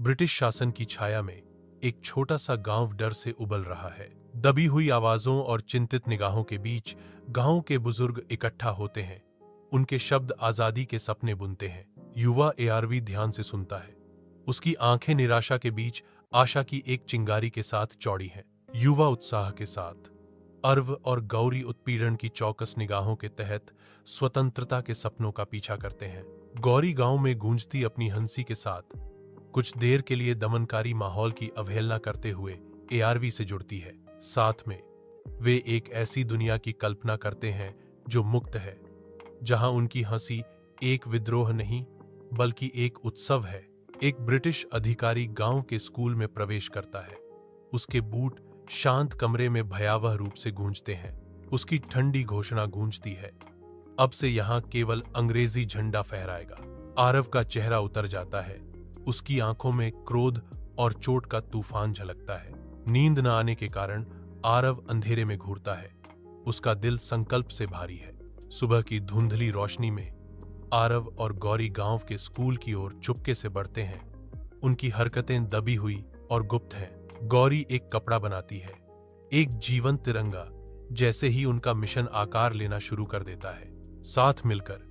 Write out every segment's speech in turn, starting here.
British शासन की छाया में एक छोटा सा गांव डर से उबल रहा है। दबी हुई आवाजों और चिंतित निगाहों के बीच गांव के बुजुर्ग इकट्ठा होते हैं। उनके शब्द आजादी के सपने बुनते हैं। युवा एआरवी ध्यान से सुनता है। उसकी आंखें निराशा के बीच आशा की एक चिंगारी के साथ चौड़ी हैं। युवा उत्साह के साथ अर्व और गौरी उत्पीड़न की चौकस निगाहों के तहत स्वतंत्रता के सपनों का पीछा करते हैं। गौरी गांव में गूंजती अपनी हंसी के साथ कुछ देर के लिए दमनकारी माहौल की अवहेलना करते हुए एआरवी से जुड़ती है। साथ में वे एक ऐसी दुनिया की कल्पना करते हैं जो मुक्त है, जहां उनकी हंसी एक विद्रोह नहीं बल्कि एक उत्सव है। एक ब्रिटिश अधिकारी गांव के स्कूल में प्रवेश करता है। उसके बूट शांत कमरे में भयावह रूप से गूंजते हैं। उसकी ठंडी घोषणा गूंजती है, अब से यहां केवल अंग्रेजी झंडा फहराएगा। आरव का चेहरा उतर जाता है। उसकी आंखों में क्रोध और चोट का तूफान झलकता है। नींद न आने के कारण आरव अंधेरे में घूरता है। उसका दिल संकल्प से भारी है। सुबह की धुंधली रोशनी में आरव और गौरी गांव के स्कूल की ओर चुपके से बढ़ते हैं। उनकी हरकतें दबी हुई और गुप्त हैं। गौरी एक कपड़ा बनाती है, एक जीवंत तिरंगा। जैसे ही उनका मिशन आकार लेना शुरू कर देता है, साथ मिलकर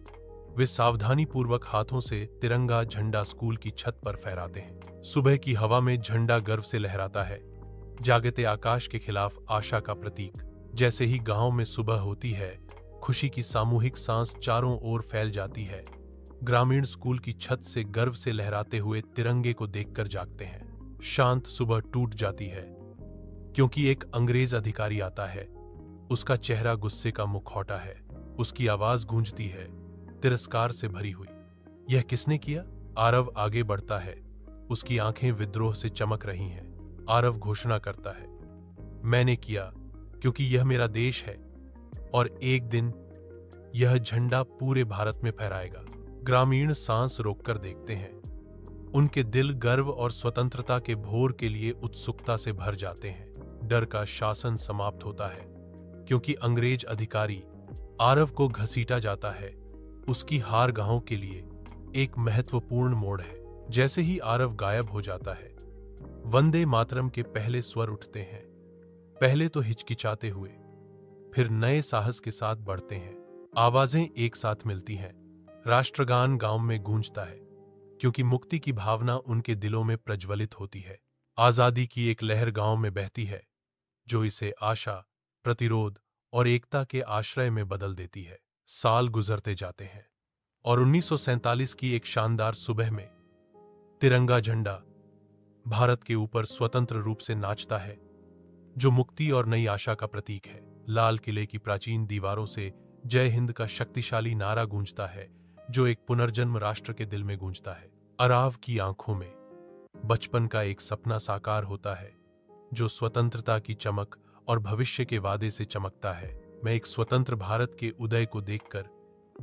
वे सावधानीपूर्वक हाथों से तिरंगा झंडा स्कूल की छत पर फहराते हैं। सुबह की हवा में झंडा गर्व से लहराता है, जागते आकाश के खिलाफ आशा का प्रतीक। जैसे ही गांव में सुबह होती है, खुशी की सामूहिक सांस चारों ओर फैल जाती है। ग्रामीण स्कूल की छत से गर्व से लहराते हुए तिरंगे को देखकर जागते हैं। शांत सुबह टूट जाती है, क्योंकि एक अंग्रेज अधिकारी आता है। उसका चेहरा गुस्से का मुखौटा है। उसकी आवाज गूंजती है, तिरस्कार से भरी हुई। यह किसने किया? आरव आगे बढ़ता है। उसकी आंखें विद्रोह से चमक रही हैं। आरव घोषणा करता है, मैंने किया, क्योंकि यह मेरा देश है और एक दिन यह झंडा पूरे भारत में फहराएगा। ग्रामीण सांस रोककर देखते हैं। उनके दिल गर्व और स्वतंत्रता के भोर के लिए उत्सुकता से भर जाते हैं। डर का शासन समाप्त होता है, क्योंकि अंग्रेज अधिकारी आरव को घसीटा जाता है। उसकी हार गांव के लिए एक महत्वपूर्ण मोड़ है। जैसे ही आरव गायब हो जाता है, वंदे मातरम के पहले स्वर उठते हैं। पहले तो हिचकिचाते हुए, फिर नए साहस के साथ बढ़ते हैं। आवाजें एक साथ मिलती हैं। राष्ट्रगान गांव में गूंजता है, क्योंकि मुक्ति की भावना उनके दिलों में प्रज्वलित होती है। आजादी की एक लहर गांव में बहती है, जो इसे आशा, प्रतिरोध और एकता के आश्रय में बदल देती है। साल गुजरते जाते हैं और 1947 की एक शानदार सुबह में तिरंगा झंडा भारत के ऊपर स्वतंत्र रूप से नाचता है, जो मुक्ति और नई आशा का प्रतीक है। लाल किले की प्राचीन दीवारों से जय हिंद का शक्तिशाली नारा गूंजता है, जो एक पुनर्जन्म राष्ट्र के दिल में गूंजता है। अराव की आंखों में बचपन का एक सपना साकार होता है, जो स्वतंत्रता की चमक और भविष्य के वादे से चमकता है। मैं एक स्वतंत्र भारत के उदय को देखकर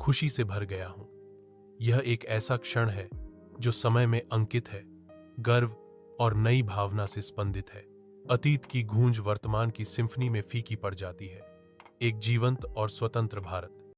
खुशी से भर गया हूं। यह एक ऐसा क्षण है जो समय में अंकित है, गर्व और नई भावना से स्पंदित है। अतीत की गूंज वर्तमान की सिम्फनी में फीकी पड़ जाती है। एक जीवंत और स्वतंत्र भारत